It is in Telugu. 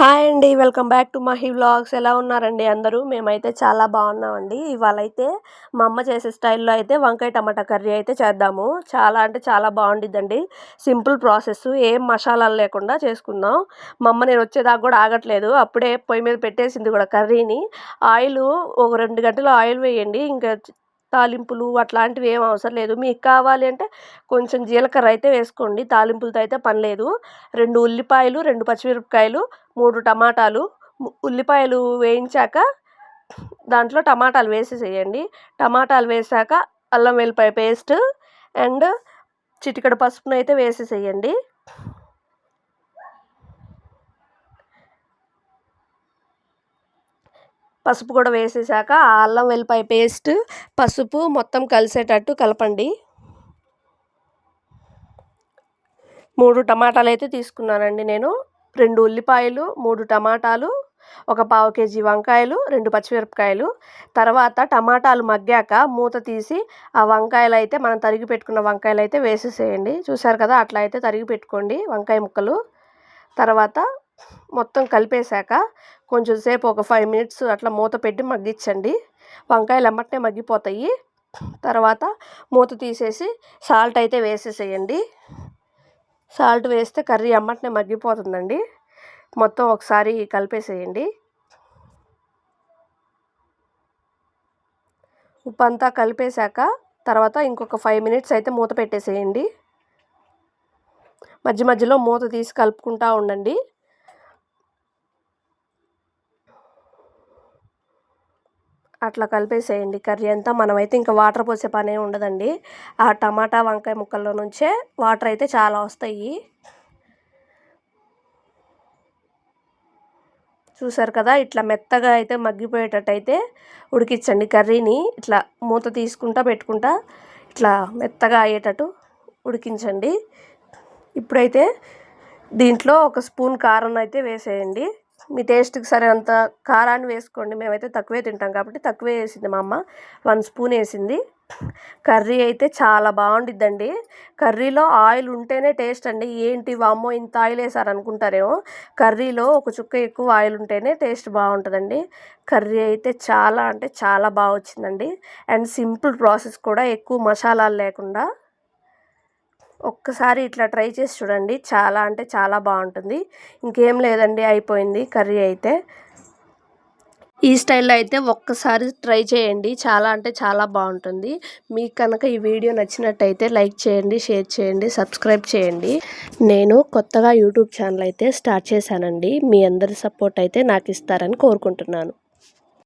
హాయ్ అండి. Welcome back to Mahi vlogs. ఎలా ఉన్నారండి అందరూ? మేమైతే చాలా బాగున్నామండి. ఇవాళైతే మా అమ్మ చేసే స్టైల్లో అయితే వంకాయ టమాటా కర్రీ అయితే చేద్దాము. చాలా అంటే చాలా బాగుండిద్దండి. సింపుల్ ప్రాసెస్, ఏం మసాలాలు లేకుండా చేసుకుందాం. మా అమ్మ నేను వచ్చేదాకా కూడా ఆగట్లేదు, అప్పుడే పొయ్యి మీద పెట్టేసింది కూడా కర్రీని. ఆయిల్ ఒక 2 గంటలు ఆయిల్ వేయండి. ఇంకా తాలింపులు అట్లాంటివి ఏం అవసరం లేదు. మీకు కావాలి అంటే కొంచెం జీలకర్ర అయితే వేసుకోండి, తాలింపులతో అయితే పని లేదు. 2 ఉల్లిపాయలు, 2 పచ్చిమిరపకాయలు, 3 టమాటాలు. ఉల్లిపాయలు వేయించాక దాంట్లో టమాటాలు వేసేసేయండి. టమాటాలు వేసాక అల్లం వెల్లిపాయ పేస్ట్ అండ్ చిటికెడు పసుపునైతే వేసేసేయండి. పసుపు కూడా వేసేసాక ఆ అల్లం వెల్లిపాయ పేస్ట్, పసుపు మొత్తం కలిసేటట్టు కలపండి. 3 టమాటాలు అయితే తీసుకున్నానండి నేను. 2 ఉల్లిపాయలు, 3 టమాటాలు, ఒక పావు కేజీ వంకాయలు, 2 పచ్చిమిరపకాయలు. తర్వాత టమాటాలు మగ్గాక మూత తీసి ఆ వంకాయలు అయితే మనం తరిగి పెట్టుకున్న వంకాయలు అయితే వేసేసేయండి. చూసారు కదా, అట్లా అయితే తరిగి పెట్టుకోండి వంకాయ ముక్కలు. తర్వాత మొత్తం కలిపేశాక కొంచెం సేపు ఒక 5 మినిట్స్ అట్లా మూత పెట్టి మగ్గించండి. వంకాయలు ఎమ్మటనే మగ్గిపోతాయి. తర్వాత మూత తీసేసి సాల్ట్ అయితే వేసేసేయండి. సాల్ట్ వేస్తే కర్రీ ఎమ్మటనే మగ్గిపోతుందండి. మొత్తం ఒకసారి కలిపేసేయండి. ఉప్పు అంతా కలిపేశాక తర్వాత ఇంకొక 5 మినిట్స్ అయితే మూత పెట్టేసేయండి. మధ్య మధ్యలో మూత తీసి కలుపుకుంటూ ఉండండి. అట్లా కలిపేసేయండి కర్రీ అంతా. మనమైతే ఇంకా వాటర్ పోసే పనే ఉండదండి. ఆ టమాటా వంకాయ ముక్కల్లో నుంచే వాటర్ అయితే చాలా వస్తాయి. చూసారు కదా, ఇట్లా మెత్తగా అయితే మగ్గిపోయేటట్టు అయితే ఉడికించండి కర్రీని. ఇట్లా మూత తీసుకుంటా పెట్టుకుంటా ఇట్లా మెత్తగా అయ్యేటట్టు ఉడికించండి. ఇప్పుడైతే దీంట్లో ఒక స్పూన్ కారం అయితే వేసేయండి. మీ టేస్ట్కి సరినంత కారాన్ని వేసుకోండి. మేమైతే తక్కువే తింటాం కాబట్టి తక్కువే వేసింది మా అమ్మ, 1 స్పూన్ వేసింది. కర్రీ అయితే చాలా బాగుండిద్దండి. కర్రీలో ఆయిల్ ఉంటేనే టేస్ట్ అండి. ఏంటి వామ్మో ఇంత ఆయిల్ వేసారు అనుకుంటారేమో, కర్రీలో ఒక చుక్క ఎక్కువ ఆయిల్ ఉంటేనే టేస్ట్ బాగుంటుందండి. కర్రీ అయితే చాలా అంటే చాలా బాగా వచ్చిందండి. అండ్ సింపుల్ ప్రాసెస్ కూడా, ఎక్కువ మసాలాలు లేకుండా. ఒక్కసారి ఇట్లా ట్రై చేసి చూడండి, చాలా అంటే చాలా బాగుంటుంది. ఇంకేం లేదండి, అయిపోయింది కర్రీ అయితే. ఈ స్టైల్లో అయితే ఒక్కసారి ట్రై చేయండి, చాలా అంటే చాలా బాగుంటుంది. మీకు కనుక ఈ వీడియో నచ్చినట్టయితే లైక్ చేయండి, షేర్ చేయండి, సబ్స్క్రైబ్ చేయండి. నేను కొత్తగా యూట్యూబ్ ఛానల్ అయితే స్టార్ట్ చేశానండి. మీ అందరి సపోర్ట్ అయితే నాకు ఇస్తారని కోరుకుంటున్నాను.